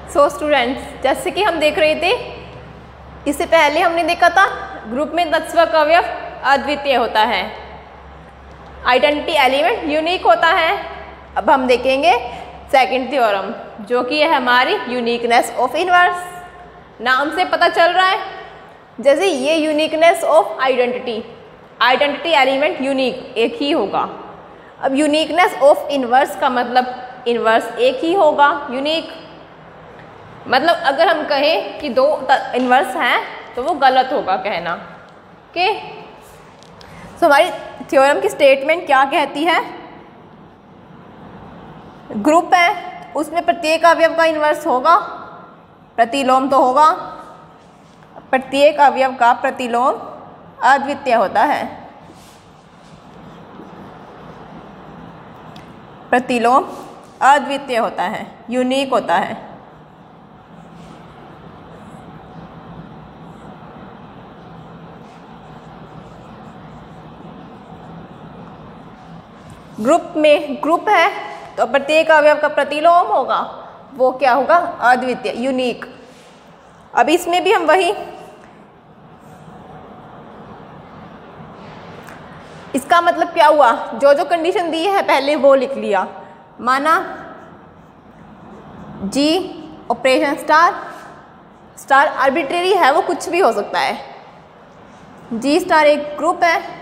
So students, जैसे कि हम देख रहे थे, इससे पहले हमने देखा था ग्रुप में तत्समक अवयव अद्वितीय होता है, आइडेंटिटी एलिमेंट यूनिक होता है। अब हम देखेंगे सेकंड थ्योरम, जो कि है हमारी यूनिकनेस ऑफ इनवर्स। नाम से पता चल रहा है, जैसे ये uniqueness of identity, identity element unique एक ही होगा। अब यूनिकनेस ऑफ इनवर्स का मतलब इनवर्स एक ही होगा, यूनिक। मतलब अगर हम कहें कि दो इनवर्स हैं तो वो गलत होगा कहना। ओके, सो हमारी थ्योरम की स्टेटमेंट क्या कहती है? ग्रुप है, उसमें प्रत्येक अवयव का इनवर्स होगा, प्रतिलोम तो होगा। प्रत्येक अवयव का प्रतिलोम अद्वितीय होता है, प्रतिलोम अद्वितीय होता है, यूनिक होता है। ग्रुप में ग्रुप है तो प्रत्येक अवयव का प्रतिलोम होगा, वो क्या होगा? अद्वितीय, यूनिक। अब इसमें भी हम वही, इसका मतलब क्या हुआ? जो जो कंडीशन दी है पहले वो लिख लिया। माना जी ऑपरेशन स्टार, स्टार आर्बिट्रेरी है, वो कुछ भी हो सकता है। जी स्टार एक ग्रुप है।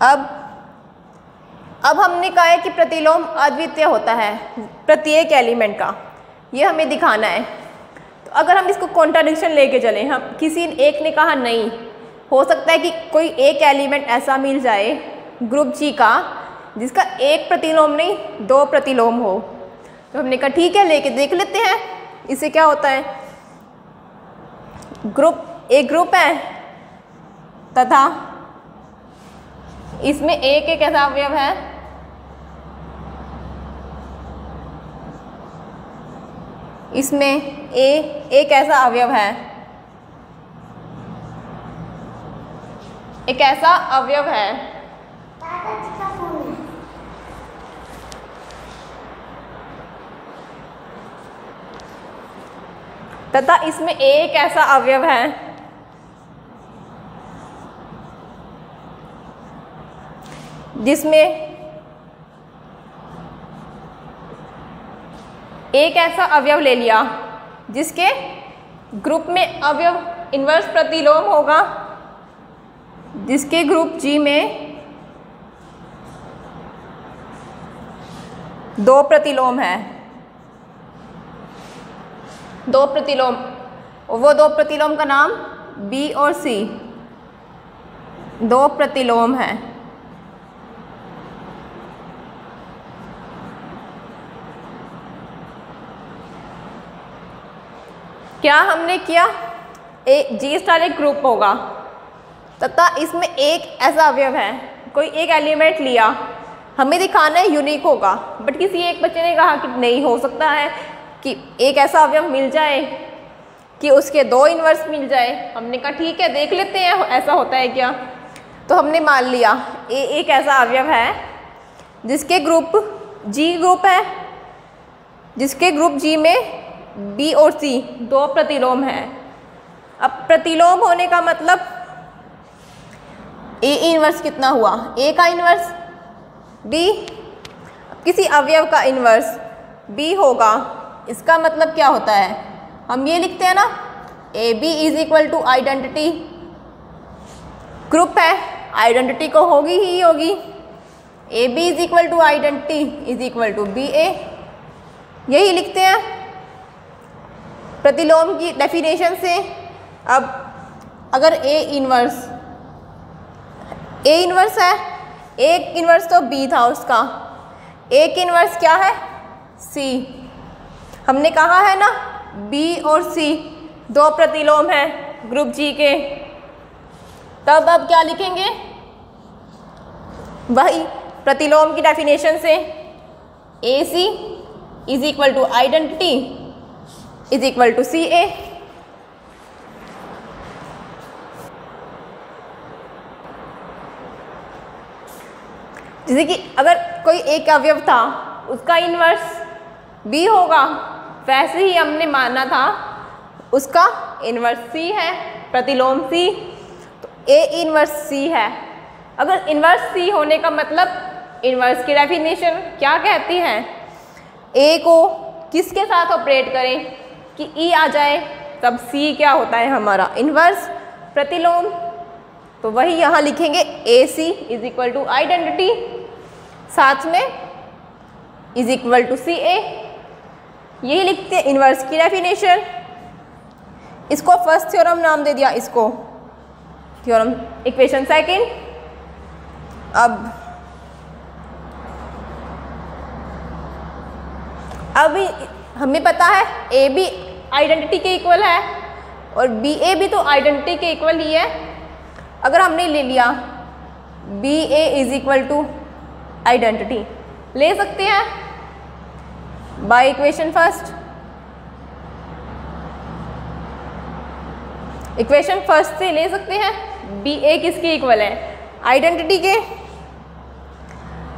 अब हमने कहा है कि प्रतिलोम अद्वितीय होता है प्रत्येक एलिमेंट का, ये हमें दिखाना है। तो अगर हम इसको कॉन्ट्राडिक्शन लेके चलें, हम किसी एक ने कहा नहीं, हो सकता है कि कोई एक एलिमेंट ऐसा मिल जाए ग्रुप जी का जिसका एक प्रतिलोम नहीं दो प्रतिलोम हो। तो हमने कहा ठीक है, लेके देख लेते हैं इससे क्या होता है। एक ग्रुप है तथा इसमें एक ऐसा अवयव है इसमें एक ऐसा अवयव है, एक ऐसा अवयव है तथा इसमें एक ऐसा अवयव है जिसमें एक ऐसा अवयव ले लिया जिसके ग्रुप में अवयव इनवर्स प्रतिलोम होगा, जिसके ग्रुप जी में दो प्रतिलोम है, दो प्रतिलोम, वो दो प्रतिलोम का नाम बी और सी, दो प्रतिलोम है। क्या हमने किया? जी स्टार एक ग्रुप होगा तथा इसमें एक ऐसा अवयव है, कोई एक एलिमेंट लिया, हमें दिखाना है यूनिक होगा। बट किसी एक बच्चे ने कहा कि नहीं, हो सकता है कि एक ऐसा अवयव मिल जाए कि उसके दो इनवर्स मिल जाए। हमने कहा ठीक है, देख लेते हैं ऐसा होता है क्या। तो हमने मान लिया एक ऐसा अवयव है जिसके ग्रुप जी ग्रुप है, जिसके ग्रुप जी में बी और सी दो प्रतिलोम है। अब प्रतिलोम होने का मतलब ए इनवर्स कितना हुआ? ए का इनवर्स बी, किसी अवयव का इनवर्स बी होगा। इसका मतलब क्या होता है? हम ये लिखते हैं ना, A B is equal to identity, group है, आइडेंटिटी को होगी ही होगी। A B is equal to identity is equal to B A, यही लिखते हैं प्रतिलोम की डेफिनेशन से। अब अगर ए इनवर्स है, एक इनवर्स तो बी था उसका, एक इनवर्स क्या है? सी। हमने कहा है ना बी और सी दो प्रतिलोम है ग्रुप जी के। तब अब क्या लिखेंगे? वही प्रतिलोम की डेफिनेशन से, A C is equal to identity is equal to C A. जैसे कि अगर कोई एक अवयव था, उसका इनवर्स B होगा, वैसे ही हमने माना था उसका इन्वर्स C है, प्रतिलोम C, तो A इन्वर्स C है। अगर इन्वर्स C होने का मतलब इन्वर्स की डेफिनेशन क्या कहती है, A को किसके साथ ऑपरेट करें कि E आ जाए, तब C क्या होता है हमारा इन्वर्स प्रतिलोम। तो वही यहाँ लिखेंगे AC is equal to identity, साथ में इज इक्वल टू CA, यही लिखते हैं इन्वर्स की डेफिनेशन। इसको फर्स्ट थ्योरम नाम दे दिया, इसको थ्योरम इक्वेशन सेकंड। अब हमें पता है ए बी आइडेंटिटी के इक्वल है और बी ए भी तो आइडेंटिटी के इक्वल ही है। अगर हमने ले लिया B A is equal to identity, ले सकते हैं by equation first. Equation first से ले सकते हैं बी ए किसके इक्वल है, आइडेंटिटी के।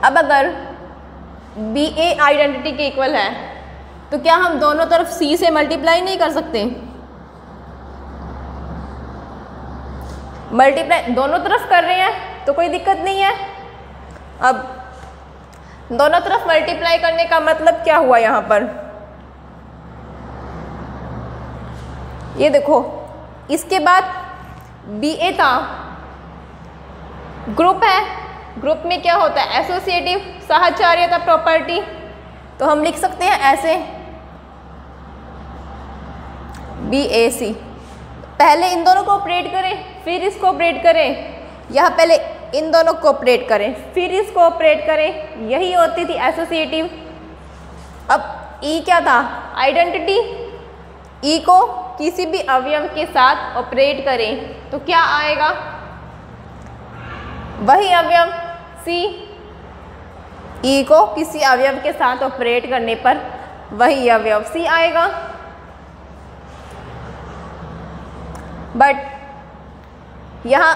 अब अगर बी ए आइडेंटिटी के इक्वल है तो क्या हम दोनों तरफ सी से मल्टीप्लाई नहीं कर सकते, मल्टीप्लाई दोनों तरफ कर रहे हैं तो कोई दिक्कत नहीं है। अब दोनों तरफ मल्टीप्लाई करने का मतलब क्या हुआ, यहाँ पर ये देखो, इसके बाद बी ए था, ग्रुप है, ग्रुप में क्या होता है एसोसिएटिव साहचर्यता प्रॉपर्टी, तो हम लिख सकते हैं ऐसे बी ए सी। पहले इन दोनों को ऑपरेट करें फिर इसको ऑपरेट करें, यह पहले इन दोनों को ऑपरेट करें फिर इसको ऑपरेट करें, यही होती थी एसोसिएटिव। अब ई क्या था, आइडेंटिटी। ई को किसी भी अवयव के साथ ऑपरेट करें तो क्या आएगा, वही अवयव सी। ई को किसी अवयव के साथ ऑपरेट करने पर वही अवयव सी आएगा। बट यहाँ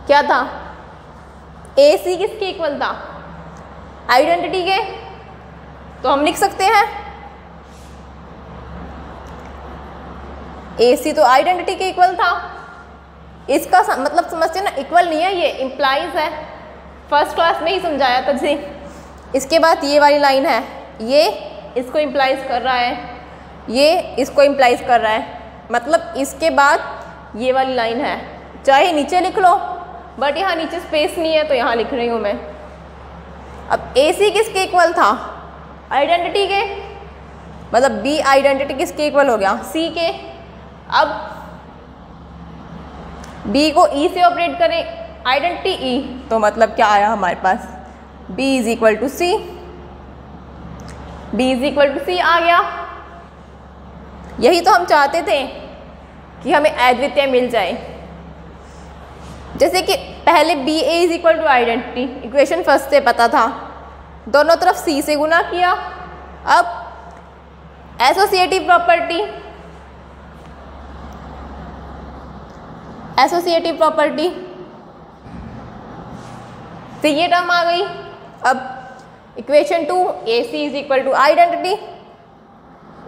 क्या था, ए सी किसके इक्वल था, आइडेंटिटी के, तो हम लिख सकते हैं ए सी तो आइडेंटिटी के इक्वल था। इसका मतलब समझते ना, इक्वल नहीं है, ये इम्प्लाइज है, फर्स्ट क्लास में ही समझाया था जी। इसके बाद ये वाली लाइन है, ये इसको इम्प्लाइज कर रहा है, ये इसको इम्प्लाइज कर रहा है, मतलब इसके बाद ये वाली लाइन है, चाहे नीचे लिख लो, बट यहाँ नीचे स्पेस नहीं है तो यहाँ लिख रही हूँ मैं। अब ए सी किसके इक्वल था, आइडेंटिटी के, मतलब बी आइडेंटिटी किसके इक्वल हो गया, सी के। अब बी को ई से ऑपरेट करें, आइडेंटिटी ई, तो मतलब क्या आया हमारे पास, B is equal to C, B is equal to C आ गया। यही तो हम चाहते थे कि हमें अद्वितीय मिल जाए। जैसे कि पहले B A is equal to identity, equation first से पता था, दोनों तरफ सी से गुना किया। अब एसोसिएटिव प्रॉपर्टी, एसोसिएटिव प्रॉपर्टी तो ये टर्म आ गई। अब equation 2 A C is equal to identity,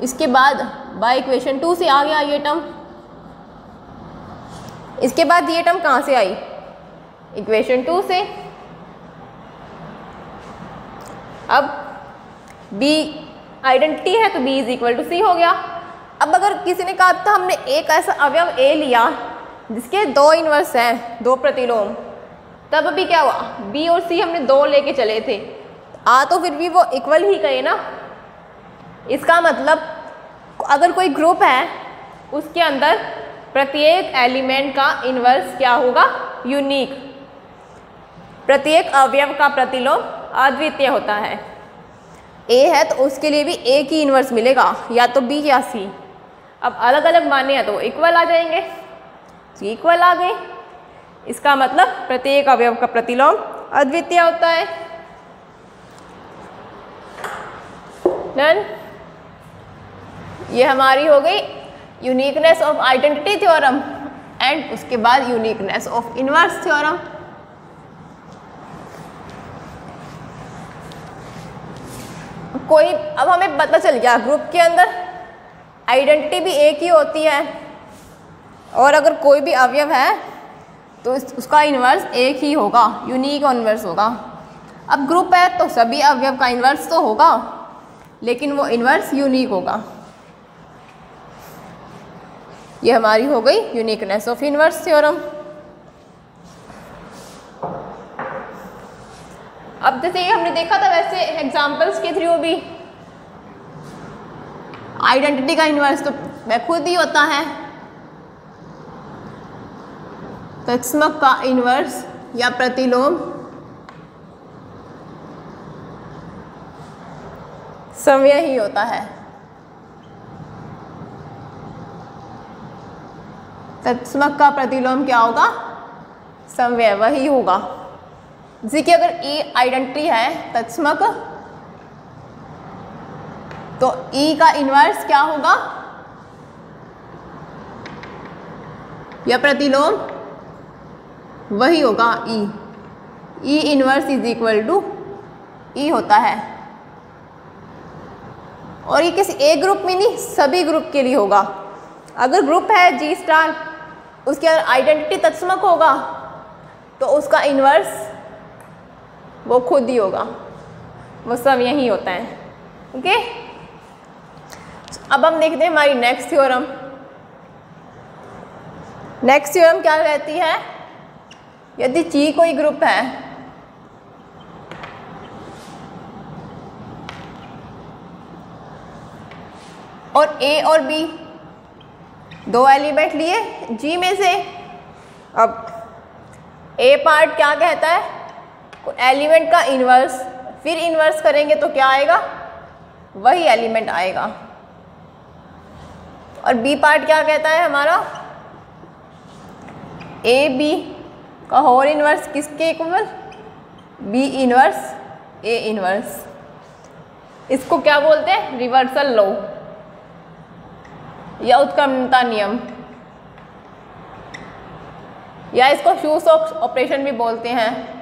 इसके बाद बाय इक्वेशन 2 से आ गया ये टर्म। इसके बाद ये टर्म कहाँ से आई, इक्वेशन 2 से। अब B आइडेंटिटी है तो B इज इक्वल टू सी हो गया। अब अगर किसी ने कहा था हमने एक ऐसा अवयव A लिया जिसके दो इन्वर्स हैं, दो प्रतिलोम, तब अभी क्या हुआ, B और C हमने दो लेके चले थे, आ तो फिर भी वो इक्वल ही गए ना। इसका मतलब अगर कोई ग्रुप है उसके अंदर प्रत्येक एलिमेंट का इन्वर्स क्या होगा, यूनिक। प्रत्येक अवयव का प्रतिलोम अद्वितीय होता है। ए है तो उसके लिए भी ए की इन्वर्स मिलेगा, या तो बी या सी। अब अलग अलग माने हैं तो इक्वल आ जाएंगे, इक्वल आ गए, इसका मतलब प्रत्येक अवयव का प्रतिलोम अद्वितीय होता है। डन। ये हमारी हो गई uniqueness of identity theorem and उसके बाद uniqueness of inverse theorem. Okay. अब हमें पता चल गया ग्रुप के अंदर आइडेंटिटी भी एक ही होती है, और अगर कोई भी अवयव है तो उसका इन्वर्स एक ही होगा, यूनिक इन्वर्स होगा। अब ग्रुप है तो सभी अवयव का इन्वर्स तो होगा, लेकिन वो इन्वर्स यूनिक होगा। ये हमारी हो गई यूनिकनेस ऑफ इन्वर्स थ्योरम। अब जैसे ये हमने देखा था वैसे एग्जांपल्स के थ्रू भी आइडेंटिटी का इन्वर्स तो वह खुद ही होता है, तत्समक का इन्वर्स या प्रतिलोम समव्यय ही होता है। तत्समक का प्रतिलोम क्या होगा? समव्यय वही होगा। जैसे कि अगर E आइडेंटिटी है तत्समक, तो E का इन्वर्स क्या होगा या प्रतिलोम वही होगा E inverse is equal to E होता है। और ये किसी एक ग्रुप में नहीं, सभी ग्रुप के लिए होगा। अगर ग्रुप है G स्टार, उसके अंदर आइडेंटिटी तत्समक होगा तो उसका इन्वर्स वो खुद ही होगा, वो सब यही होता है। ओके, अब हम देखते हैं हमारी नेक्स्ट थ्योरम। नेक्स्ट थ्योरम क्या कहती है? यदि G कोई ग्रुप है और A और B दो एलिमेंट लिए G में से, अब A पार्ट क्या कहता है? एलिमेंट का इन्वर्स, फिर इन्वर्स करेंगे तो क्या आएगा? वही एलिमेंट आएगा। और B पार्ट क्या कहता है हमारा? A B का होल इन्वर्स किसके equal? B inverse A inverse. इसको क्या बोलते हैं? रिवर्सल लॉ या उत्क्रमणता नियम, या इसको शू-स्टोक्स ऑपरेशन भी बोलते हैं,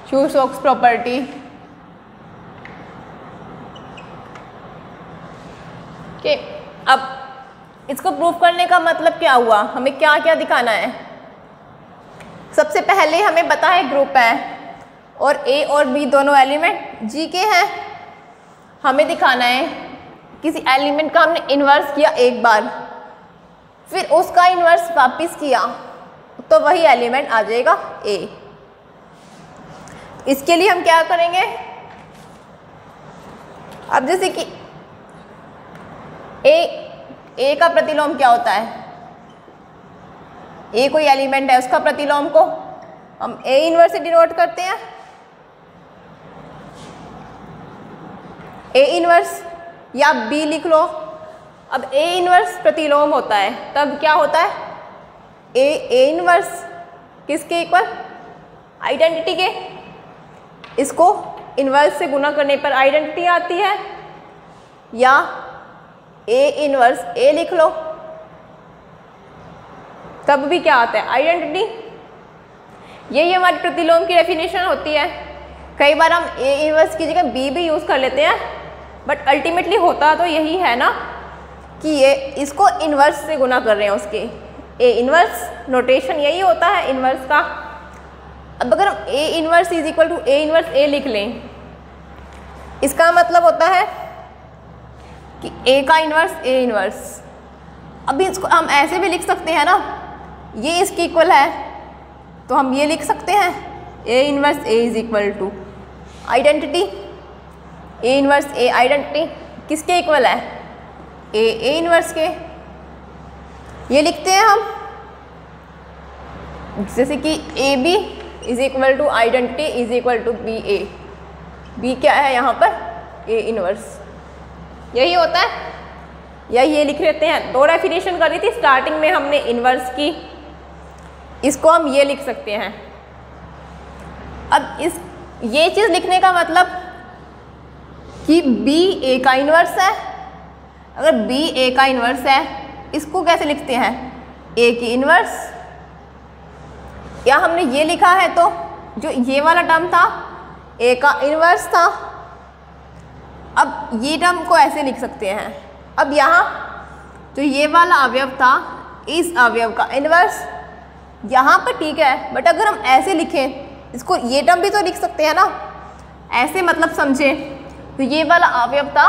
शू-स्टोक्स प्रॉपर्टी। के अब इसको प्रूफ करने का मतलब क्या हुआ? हमें क्या क्या दिखाना है? सबसे पहले हमें पता है ग्रुप है और A और B दोनों एलिमेंट G के हैं। हमें दिखाना है किसी एलिमेंट का हमने इन्वर्स किया एक बार, फिर उसका इन्वर्स वापस किया तो वही एलिमेंट आ जाएगा A। इसके लिए हम क्या करेंगे? अब जैसे कि A का प्रतिलोम क्या होता है? A कोई एलिमेंट है, उसका प्रतिलोम को हम A इन्वर्स से डिनोट करते हैं। A इन्वर्स या B लिख लो। अब A इन्वर्स प्रतिलोम होता है, तब क्या होता है? A इन्वर्स किसके इक्वल? आइडेंटिटी के। इसको इन्वर्स से गुना करने पर आइडेंटिटी आती है, या A इन्वर्स A लिख लो, तब भी क्या आता है? आइडेंटिटी। यही हमारी प्रतिलोम की डेफिनेशन होती है। कई बार हम A इन्वर्स की जगह B भी यूज़ कर लेते हैं, बट अल्टीमेटली होता तो यही है ना कि ये इसको इन्वर्स से गुना कर रहे हैं उसके। A इन्वर्स नोटेशन यही होता है इन्वर्स का। अब अगर हम A inverse is equal to A inverse A लिख लें, इसका मतलब होता है कि A का इन्वर्स A इन्वर्स। अभी इसको हम ऐसे भी लिख सकते हैं ना, ये इसके इक्वल है तो हम ये लिख सकते हैं A inverse A is equal to identity. A inverse A identity किसके इक्वल है? A इन्वर्स के। ये लिखते हैं हम जैसे कि AB is equal to identity is equal to BA। B क्या है यहाँ पर? A inverse. यही होता है, या ये लिख लेते हैं। दो डेफिनेशन करी थी स्टार्टिंग में हमने इन्वर्स की, इसको हम ये लिख सकते हैं। अब ये चीज़ लिखने का मतलब कि B A का इन्वर्स है। अगर B A का इन्वर्स है, इसको कैसे लिखते हैं? A की इन्वर्स। या हमने ये लिखा है तो जो ये वाला टर्म था ए का इन्वर्स था। अब ये टर्म को ऐसे लिख सकते हैं। अब यहाँ जो ये वाला अवयव था, इस अवयव का इन्वर्स यहाँ पर ठीक है, बट अगर हम ऐसे लिखें इसको, ये टर्म भी तो लिख सकते हैं ना, ऐसे मतलब समझे। तो ये वाला अवयव था,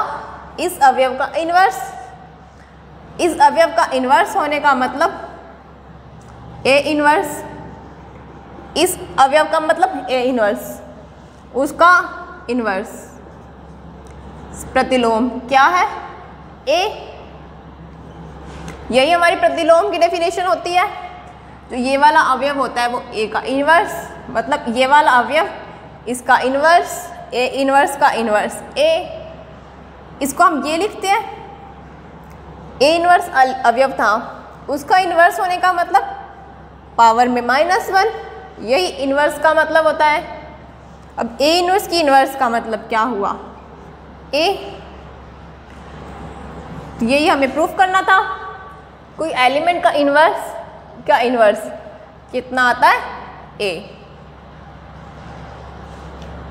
इस अवयव का इन्वर्स, इस अवयव का इन्वर्स होने का मतलब ए इन्वर्स, इस अवयव का मतलब ए इन्वर्स, उसका इन्वर्स प्रतिलोम क्या है, ए। यही हमारी प्रतिलोम की डेफिनेशन होती है। जो ये वाला अवयव होता है वो ए का इन्वर्स, मतलब ये वाला अवयव इसका इन्वर्स, ए इन्वर्स का इन्वर्स ए। इसको हम ये लिखते हैं, ए इन्वर्स अवयव था, उसका इन्वर्स होने का मतलब पावर में -1, यही इन्वर्स का मतलब होता है। अब ए इन्वर्स की इन्वर्स का मतलब क्या हुआ, ए। तो यही हमें प्रूफ करना था। कोई एलिमेंट का इन्वर्स का इन्वर्स कितना आता है, ए।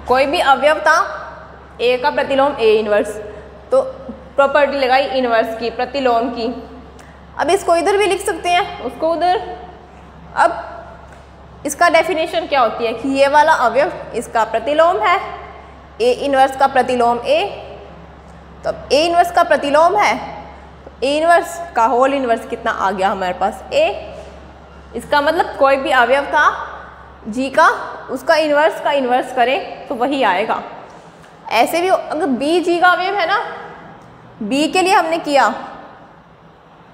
कोई भी अवयव था, ए का प्रतिलोम ए इन्वर्स, तो प्रॉपर्टी लगाई इन्वर्स की, प्रतिलोम की। अब इसको इधर भी लिख सकते हैं, उसको उधर। अब इसका डेफिनेशन क्या होती है कि ये वाला अवयव इसका प्रतिलोम है, ए इन्वर्स का प्रतिलोम ए। तो अब ए इन्वर्स का प्रतिलोम है, तो ए इन्वर्स का होल इन्वर्स कितना आ गया हमारे पास, ए। इसका मतलब कोई भी अवयव था जी का, उसका इन्वर्स का इन्वर्स करें तो वही आएगा। ऐसे भी अगर बी जी का अवयव है ना, बी के लिए हमने किया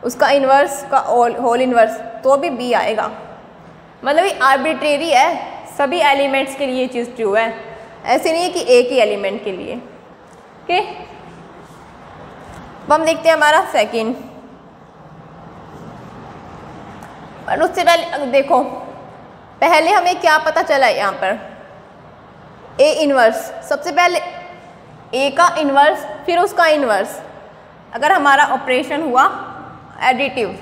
उसका इन्वर्स का होल इन्वर्स, तो भी बी आएगा। मतलब ये आर्बिट्रेरी है, सभी एलिमेंट्स के लिए ये चीज़ ट्रू है, ऐसे नहीं है कि एक ही एलिमेंट के लिए। ओके, अब हम देखते हैं हमारा सेकंड। और उससे पहले देखो, पहले हमें क्या पता चला यहाँ पर, ए इन्वर्स। सबसे पहले ए का इन्वर्स, फिर उसका इन्वर्स। अगर हमारा ऑपरेशन हुआ एडिटिव,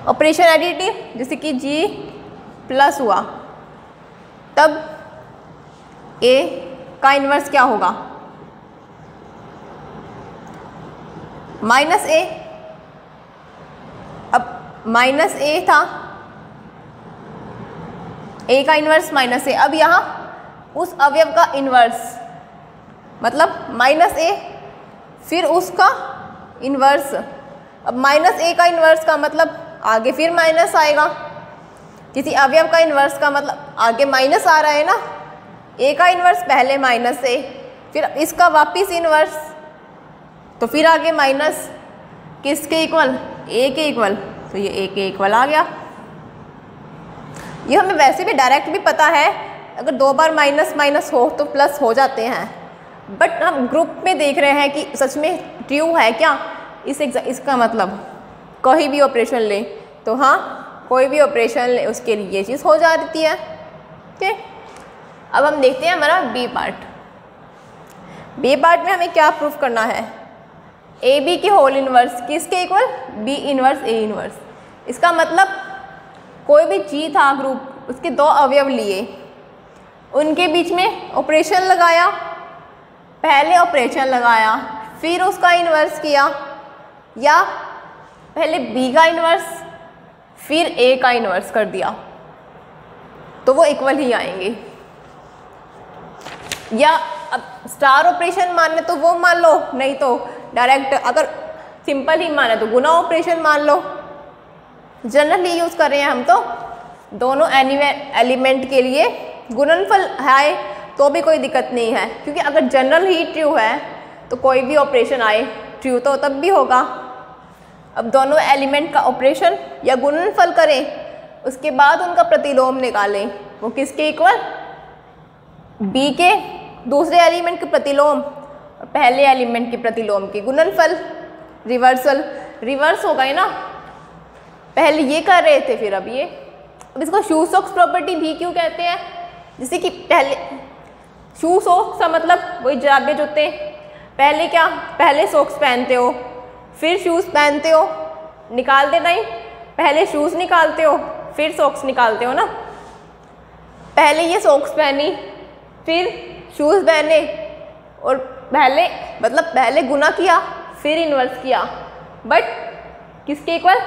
ऑपरेशन एडिटिव जैसे कि जी प्लस हुआ, तब ए का इन्वर्स क्या होगा, माइनस ए। अब माइनस ए था, ए का इन्वर्स माइनस ए। अब यहाँ उस अवयव का इन्वर्स मतलब माइनस ए, फिर उसका इन्वर्स। अब माइनस ए का इन्वर्स का मतलब आगे फिर माइनस आएगा। किसी अवयव का इन्वर्स का मतलब आगे माइनस आ रहा है ना, ए का इन्वर्स पहले माइनस ए, फिर इसका वापिस इन्वर्स, तो फिर आगे माइनस, किसके इक्वल, ए के इक्वल, तो ये ए के इक्वल आ गया। ये हमें वैसे भी डायरेक्ट भी पता है, अगर दो बार माइनस माइनस हो तो प्लस हो जाते हैं, बट हम ग्रुप में देख रहे हैं कि सच में ट्रू है क्या। इसका मतलब कोई भी ऑपरेशन ले तो हाँ, कोई भी ऑपरेशन ले उसके लिए ये चीज़ हो जाती है। ओके, अब हम देखते हैं हमारा बी पार्ट। बी पार्ट में हमें क्या प्रूफ करना है, ए बी के होल इन्वर्स किसके equal, B inverse A inverse. इसका मतलब कोई भी जी था ग्रुप, उसके दो अवयव लिए, उनके बीच में ऑपरेशन लगाया, पहले ऑपरेशन लगाया फिर उसका इन्वर्स किया, या पहले बी का इन्वर्स फिर ए का इन्वर्स कर दिया, तो वो इक्वल ही आएंगे। या अब स्टार ऑपरेशन माने तो वो मान लो, नहीं तो डायरेक्ट अगर सिंपल ही माने तो गुना ऑपरेशन मान लो। जनरली यूज़ कर रहे हैं हम, तो दोनों एलिमेंट के लिए गुणनफल है तो भी कोई दिक्कत नहीं है, क्योंकि अगर जनरल ही ट्रू है तो कोई भी ऑपरेशन आए ट्रू तो तब भी होगा। अब दोनों एलिमेंट का ऑपरेशन या गुणनफल करें, उसके बाद उनका प्रतिलोम निकालें, वो किसके इक्वल, बी के दूसरे एलिमेंट के प्रतिलोम और पहले एलिमेंट के प्रतिलोम के गुणनफल। रिवर्सल, रिवर्स हो गए ना, पहले ये कर रहे थे फिर अब ये। अब इसको शू सॉक्स प्रॉपर्टी भी क्यों कहते हैं, जैसे कि पहले शू सॉक्स का मतलब वही जराबे जूते, पहले क्या, पहले सॉक्स पहनते हो फिर शूज़ पहनते हो, निकालते नहीं, पहले शूज़ निकालते हो फिर सॉक्स निकालते हो ना। पहले ये सॉक्स पहनी फिर शूज़ पहने और पहले गुना किया फिर इन्वर्स किया, बट किसके इक्वल?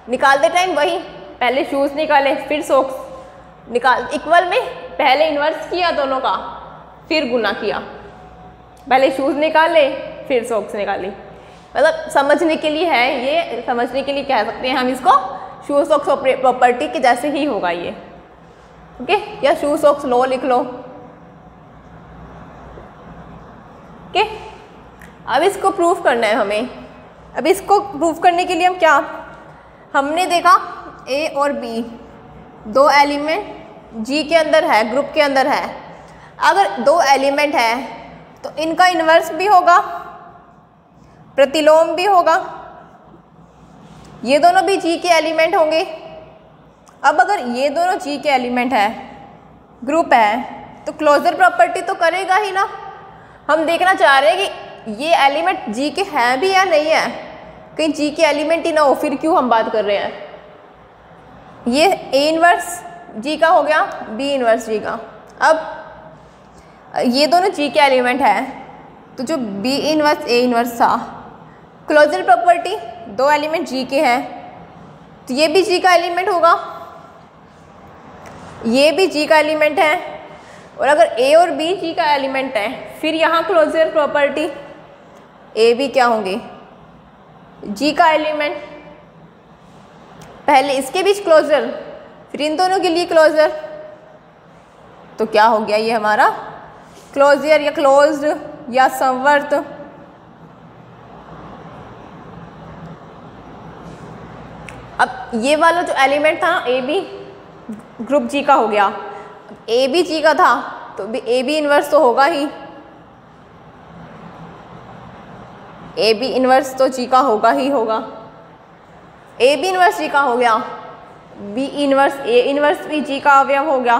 निकालते टाइम वही, पहले शूज़ निकाले फिर सॉक्स निकाल, इक्वल में पहले इन्वर्स किया दोनों का फिर गुना किया, पहले शूज़ निकाले फिर सॉक्स निकाली। मतलब समझने के लिए है ये, समझने के लिए कह सकते हैं हम इसको, शू सॉक्स प्रॉपर्टी के जैसे ही होगा ये, ओके। या शू सॉक्स लॉ लिख लो, ओके। अब इसको प्रूफ करना है हमें। अब इसको प्रूफ करने के लिए हम क्या, हमने देखा ए और बी दो एलिमेंट जी के अंदर है, ग्रुप के अंदर है। अगर दो एलिमेंट है तो इनका इन्वर्स भी होगा, प्रतिलोम भी होगा, ये दोनों भी जी के एलिमेंट होंगे। अब अगर ये दोनों जी के एलिमेंट है, ग्रुप है, तो क्लोजर प्रॉपर्टी तो करेगा ही ना। हम देखना चाह रहे हैं कि ये एलिमेंट जी के हैं भी या नहीं है, कहीं जी के एलिमेंट ही ना हो, फिर क्यों हम बात कर रहे हैं। ये ए इन्वर्स जी का हो गया, बी इन्वर्स जी का। अब ये दोनों जी के एलिमेंट है, तो जो बी इन्वर्स ए इन्वर्स था, क्लोजर प्रॉपर्टी दो एलिमेंट जी के हैं, तो ये भी जी का एलिमेंट होगा, ये भी जी का एलिमेंट है। और अगर ए और बी जी का एलिमेंट है, फिर यहाँ क्लोजर प्रॉपर्टी ए बी क्या होंगे? जी का एलिमेंट। पहले इसके बीच क्लोजर, फिर इन दोनों के लिए क्लोजर, तो क्या हो गया ये हमारा क्लोजर या क्लोज्ड या संवर्त। अब ये वाला जो एलिमेंट था ए बी ग्रुप जी का हो गया, ए बी जी का था तो ए बी इन्वर्स तो होगा ही, ए बी इन्वर्स तो जी का होगा ही होगा। ए बी इन्वर्स जी का हो गया, बी इन्वर्स ए इन्वर्स भी जी का अवयव हो गया।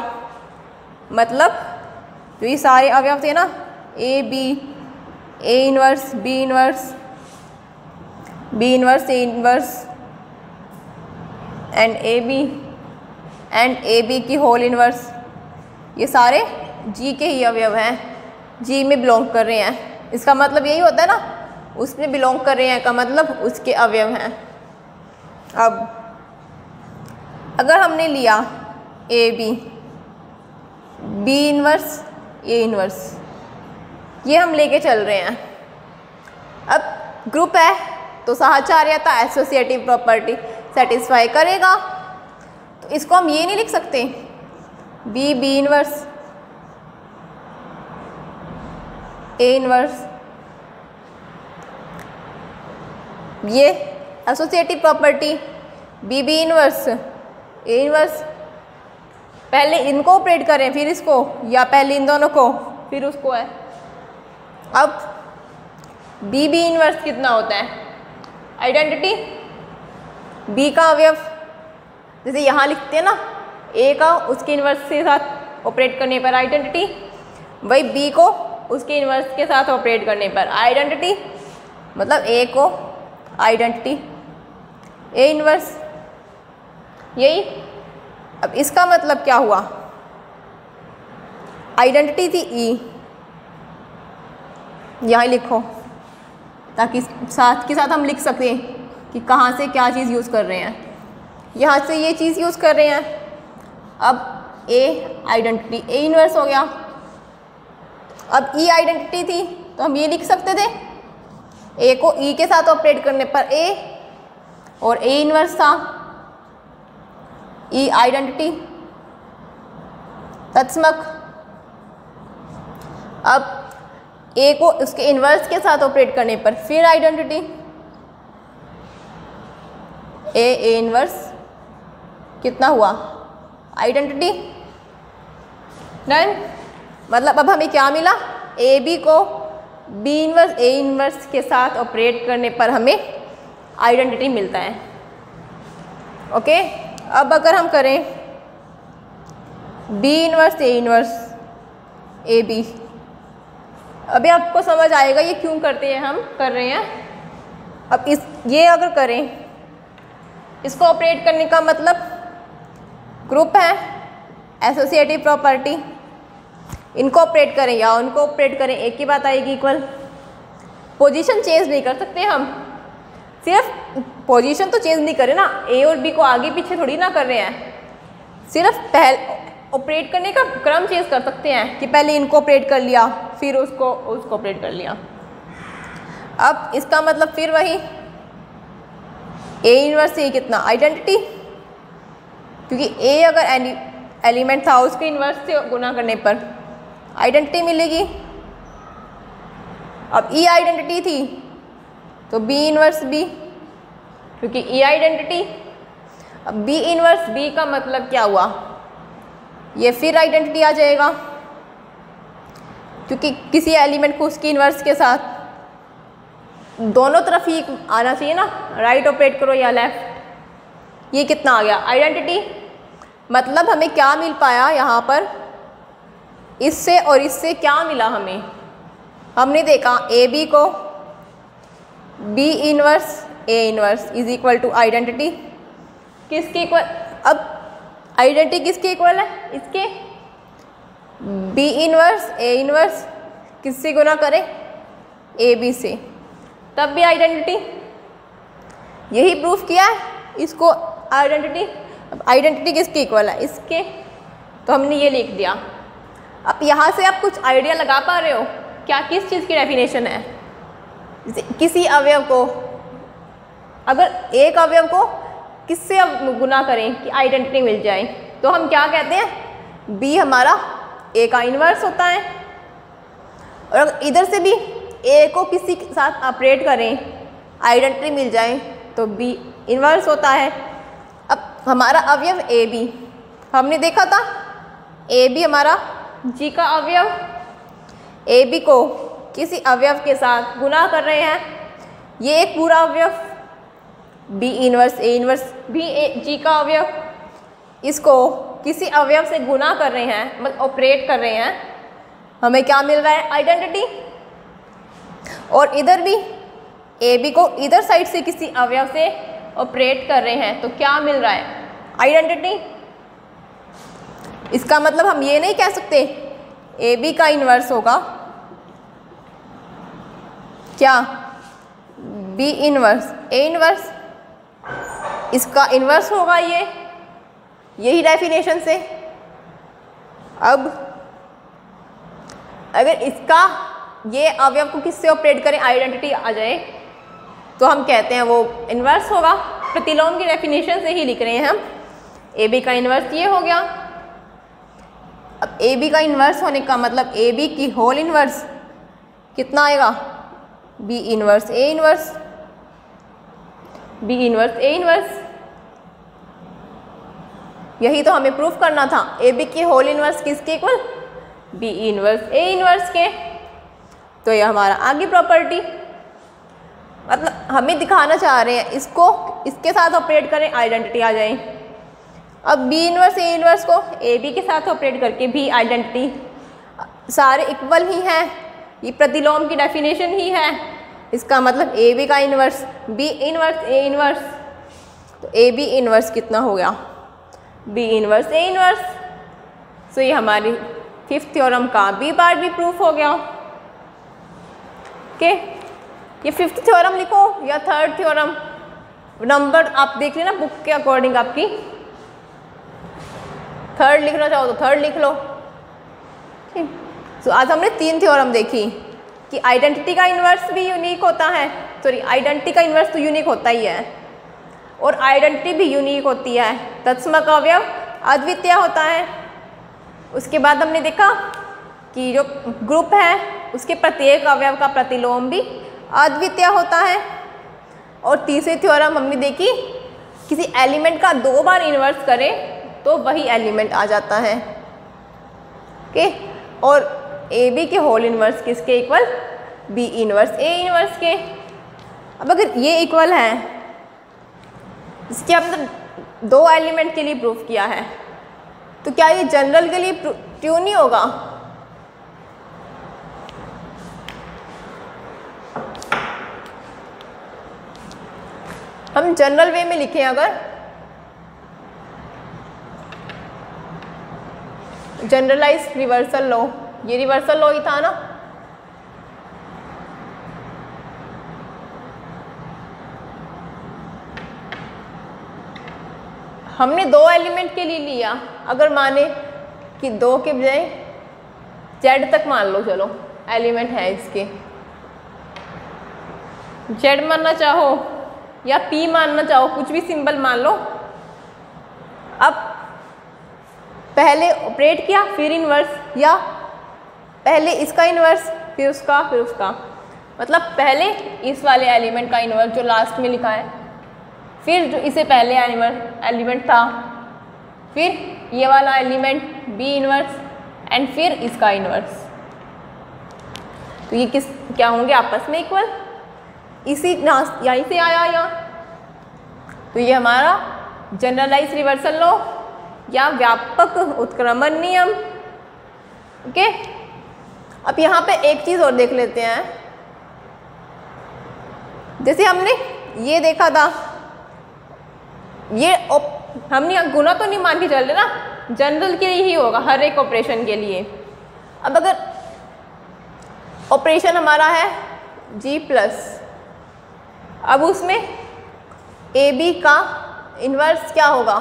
मतलब जो ये सारे अवयव थे ना, A B, A inverse, B inverse, B inverse, A inverse and A B की होल इन्वर्स, ये सारे जी के ही अवयव हैं, जी में बिलोंग कर रहे हैं। इसका मतलब यही होता है ना, उसमें बिलोंग कर रहे हैं का मतलब उसके अवयव हैं। अब अगर हमने लिया A B, B inverse, A inverse, ये हम लेके चल रहे हैं। अब ग्रुप है तो साहचर्यता एसोसिएटिव प्रॉपर्टी सेटिस्फाई करेगा, तो इसको हम ये नहीं लिख सकते B B inverse, A inverse, ये associative property B B inverse, A inverse, पहले इनको ऑपरेट करें फिर इसको, या पहले इन दोनों को फिर उसको है। अब बी बी इन्वर्स कितना होता है? आइडेंटिटी बी का अवयव, जैसे यहाँ लिखते हैं ना ए का उसके इन्वर्स के साथ ऑपरेट करने पर आइडेंटिटी, वही बी को उसके इन्वर्स के साथ ऑपरेट करने पर आइडेंटिटी, मतलब ए को आइडेंटिटी, ए इन्वर्स, यही। अब इसका मतलब क्या हुआ? आइडेंटिटी थी ई, यहाँ लिखो ताकि साथ के साथ हम लिख सकें कि कहाँ से क्या चीज़ यूज़ कर रहे हैं। यहाँ से ये चीज़ यूज़ कर रहे हैं। अब ए आइडेंटिटी, ए इन्वर्स हो गया। अब ई आइडेंटिटी थी तो हम ये लिख सकते थे, ए को ई के साथ ऑपरेट करने पर ए, और ए इन्वर्स था, ई आइडेंटिटी तत्समक। अब ए को उसके इन्वर्स के साथ ऑपरेट करने पर फिर आइडेंटिटी, ए इन्वर्स कितना हुआ? आइडेंटिटी। डन। मतलब अब हमें क्या मिला? ए बी को बी इन्वर्स ए इन्वर्स के साथ ऑपरेट करने पर हमें आइडेंटिटी मिलता है। ओके। अब अगर हम करें B inverse A inverse A B, अभी आपको समझ आएगा ये क्यों करते हैं, हम कर रहे हैं। अब ये अगर करें, इसको ऑपरेट करने का मतलब ग्रुप है, एसोसिएटिव प्रॉपर्टी, इनको ऑपरेट करें या उनको ऑपरेट करें, एक ही बात आएगी, इक्वल। पोजीशन चेंज नहीं कर सकते हम, सिर्फ पोजीशन तो चेंज नहीं करें ना, ए और बी को आगे पीछे थोड़ी ना कर रहे हैं, सिर्फ ऑपरेट करने का क्रम चेंज कर सकते हैं कि पहले इनको ऑपरेट कर लिया फिर उसको ऑपरेट कर लिया। अब इसका मतलब फिर वही ए इनवर्स ए कितना, आइडेंटिटी, क्योंकि ए अगर एलिमेंट था उसके इनवर्स से गुना करने पर आइडेंटिटी मिलेगी। अब ई आइडेंटिटी थी तो बी इनवर्स बी, क्योंकि ई आइडेंटिटी। अब बी इनवर्स बी का मतलब क्या हुआ, ये फिर आइडेंटिटी आ जाएगा, क्योंकि किसी एलिमेंट को उसकी इनवर्स के साथ दोनों तरफ ही आना चाहिए ना, राइट ऑपरेट करो या लेफ्ट। ये कितना आ गया, आइडेंटिटी। मतलब हमें क्या मिल पाया यहाँ पर, इससे और इससे क्या मिला हमें, हमने देखा ए बी को B inverse A inverse is equal to identity किसके इक्वल। अब आइडेंटिटी किसके इक्वल है, इसके। बी इनवर्स ए इनवर्स किससे गुना करें, ए बी से, तब भी आइडेंटिटी। यही प्रूफ किया है इसको आइडेंटिटी। अब आइडेंटिटी किसके इक्वल है, इसके, तो हमने ये लिख दिया। अब यहाँ से आप कुछ आइडिया लगा पा रहे हो क्या, किस चीज़ की डेफिनेशन है। जैसे किसी अवयव को, अगर एक अवयव को किससे अब गुना करें कि आइडेंटिटी मिल जाए, तो हम क्या कहते हैं, बी हमारा ए का इन्वर्स होता है। और अगर इधर से भी ए को किसी के साथ ऑपरेट करें आइडेंटिटी मिल जाए तो बी इन्वर्स होता है। अब हमारा अवयव ए बी, हमने देखा था ए बी हमारा जी का अवयव, ए बी को किसी अवयव के साथ गुना कर रहे हैं, ये एक पूरा अवयव बी इनवर्स ए इनवर्स भी जी का अवयव, इसको किसी अवयव से गुना कर रहे हैं, मतलब ऑपरेट कर रहे हैं, हमें क्या मिल रहा है, आइडेंटिटी। और इधर भी ए बी को इधर साइड से किसी अवयव से ऑपरेट कर रहे हैं तो क्या मिल रहा है, आइडेंटिटी। इसका मतलब हम ये नहीं कह सकते ए बी का इन्वर्स होगा क्या, बी इनवर्स ए इनवर्स, इसका इन्वर्स होगा ये, यही डेफिनेशन से। अब अगर इसका ये अवयव को किससे ऑपरेट करें आइडेंटिटी आ जाए तो हम कहते हैं वो इन्वर्स होगा। प्रतिलोम की डेफिनेशन से ही लिख रहे हैं हम, ए बी का इन्वर्स ये हो गया। अब ए बी का इन्वर्स होने का मतलब ए बी की होल इन्वर्स कितना आएगा, B inverse A inverse, B inverse A inverse. यही तो हमें प्रूफ करना था, ए बी की होल इनवर्स किसके equal, B inverse A inverse के। तो ये हमारा आगे प्रॉपर्टी, मतलब हमें दिखाना चाह रहे हैं इसको इसके साथ ऑपरेट करें आइडेंटिटी आ जाए। अब बी इनवर्स ए इनवर्स को ए बी के साथ ऑपरेट करके भी आइडेंटिटी, सारे इक्वल ही हैं, ये प्रतिलोम की डेफिनेशन ही है। इसका मतलब ए बी का inverse B inverse A inverse, तो ए बी इनवर्स कितना हो गया, B inverse A inverse. So ये हमारी फिफ्थ थ्योरम का बी पार्ट भी प्रूफ हो गया। ओके, ये फिफ्थ थ्योरम लिखो या थर्ड थ्योरम, नंबर आप देख लेना बुक के अकॉर्डिंग, आपकी थर्ड लिखना चाहो तो थर्ड लिख लो। ठीक, सो आज हमने 3 थ्योरम देखी कि आइडेंटिटी का इन्वर्स भी यूनिक होता है, सॉरी आइडेंटिटी का इन्वर्स तो यूनिक होता ही है और आइडेंटिटी भी यूनिक होती है, तत्सम का अवयव अद्वितीय होता है। उसके बाद हमने देखा कि जो ग्रुप है उसके प्रत्येक अवयव का प्रतिलोम भी अद्वितीय होता है। और तीसरी थ्योरम हमने देखी किसी एलिमेंट का 2 बार इन्वर्स करें तो वही एलिमेंट आ जाता है। ओके, और ए बी के होल इन्वर्स किसके equal, B inverse A inverse के। अब अगर ये इक्वल है, इसके हमने 2 एलिमेंट के लिए प्रूफ किया है, तो क्या ये जनरल के लिए ट्रू नहीं होगा, हम जनरल वे में लिखें अगर, जनरलाइज रिवर्सल लॉ, ये रिवर्सल लॉ ही था ना। हमने 2 एलिमेंट के लिए लिया, अगर माने कि 2 के बजाय Z तक मान लो, चलो एलिमेंट है इसके, Z मानना चाहो या P मानना चाहो, कुछ भी सिंबल मान लो। अब पहले ऑपरेट किया फिर इन्वर्स, या पहले इसका इन्वर्स फिर उसका फिर उसका, मतलब पहले इस वाले एलिमेंट का इन्वर्स जो लास्ट में लिखा है, फिर जो इसे पहले एलिमेंट था, फिर ये वाला एलिमेंट B इन्वर्स एंड फिर इसका इन्वर्स। तो ये क्या होंगे आपस में इक्वल, इसी यहीं से आया यहाँ। तो ये हमारा जनरलाइज रिवर्सल लॉ या व्यापक उत्क्रमण नियम। ओके, अब यहाँ पे एक चीज़ और देख लेते हैं। जैसे हमने ये देखा था, ये हमने यहाँ गुना तो नहीं मान के चल रहे ना, जनरल के लिए ही होगा हर एक ऑपरेशन के लिए। अब अगर ऑपरेशन हमारा है G+, अब उसमें AB का इन्वर्स क्या होगा?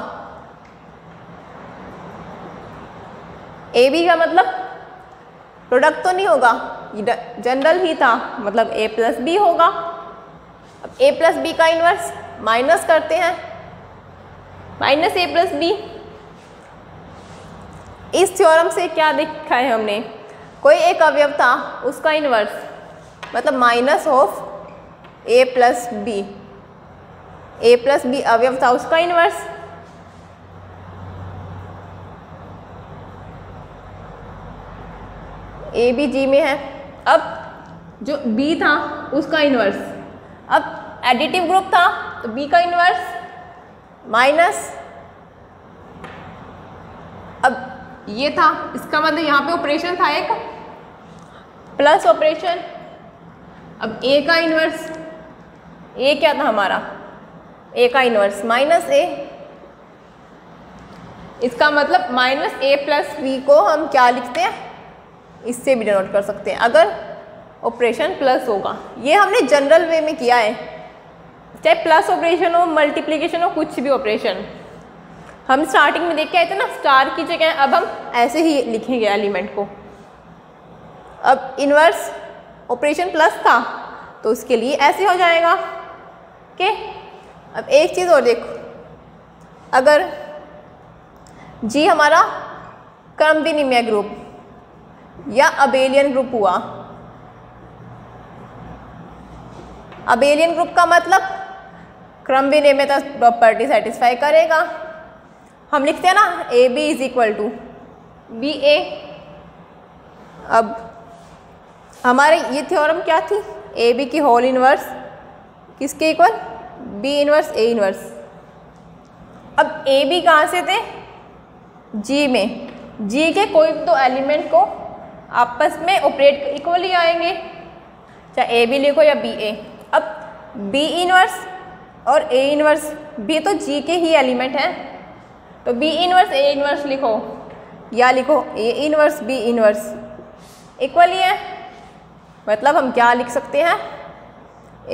AB का मतलब प्रोडक्ट तो नहीं होगा, जनरल ही था, मतलब A+B होगा। अब A+B का इन्वर्स माइनस करते हैं, -A+B। इस थ्योरम से क्या देखा है हमने, कोई एक अवयव था उसका इन्वर्स मतलब माइनस ऑफ A+B, A+B अवयव था उसका इन्वर्स। AB G में है, अब जो B था उसका इन्वर्स, अब एडिटिव ग्रुप था तो B का इन्वर्स माइनस, अब ये था, इसका मतलब यहाँ पे ऑपरेशन था एक प्लस ऑपरेशन। अब A का इन्वर्स, A क्या था हमारा, A का इन्वर्स -A, इसका मतलब -A+B को हम क्या लिखते हैं, इससे भी डिनोट कर सकते हैं अगर ऑपरेशन प्लस होगा। ये हमने जनरल वे में किया है, चाहे प्लस ऑपरेशन हो, मल्टीप्लिकेशन हो, कुछ भी ऑपरेशन। हम स्टार्टिंग में देख के आए थे ना, स्टार की जगह अब हम ऐसे ही लिखेंगे एलिमेंट को। अब इन्वर्स ऑपरेशन प्लस था तो उसके लिए ऐसे हो जाएगा। ओके, अब एक चीज़ और देखो, अगर G हमारा क्रम विनिमय ग्रुप या अबेलियन ग्रुप हुआ, अबेलियन ग्रुप का मतलब क्रम विनिमयता प्रॉपर्टी सेटिस्फाई करेगा। हम लिखते हैं ना AB = BA। अब हमारे ये थ्योरम क्या थी, AB की होल इन्वर्स किसके equal, B inverse A inverse. अब AB कहाँ से थे, G में, G के कोई तो एलिमेंट को आपस में ऑपरेट इक्वल ही आएंगे, चाहे AB लिखो या BA। अब B इन्वर्स और A इन्वर्स, B तो G के ही एलिमेंट हैं, तो B इन्वर्स A इन्वर्स लिखो या लिखो A inverse B inverse, equal ही है। मतलब हम क्या लिख सकते हैं,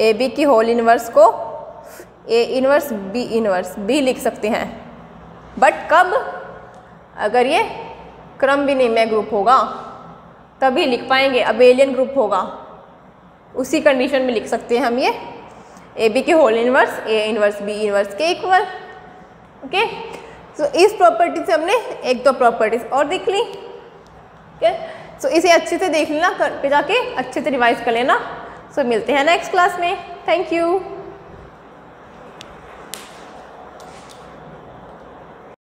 AB की होल इन्वर्स को A इन्वर्स B इन्वर्स भी लिख सकते हैं, बट कब, अगर ये क्रम विनिमय ग्रुप होगा तभी लिख पाएंगे। अबेलियन ग्रुप होगा उसी कंडीशन में लिख सकते हैं हम ये AB की whole inverse A inverse B inverse के इक्वल। ओके, तो इस प्रॉपर्टी से हमने 1-2 प्रॉपर्टीज और देख ली। ओके, सो इसे अच्छे से देख लेना, घर पे जाके अच्छे से रिवाइज कर लेना। सो मिलते हैं नेक्स्ट क्लास में। Thank you.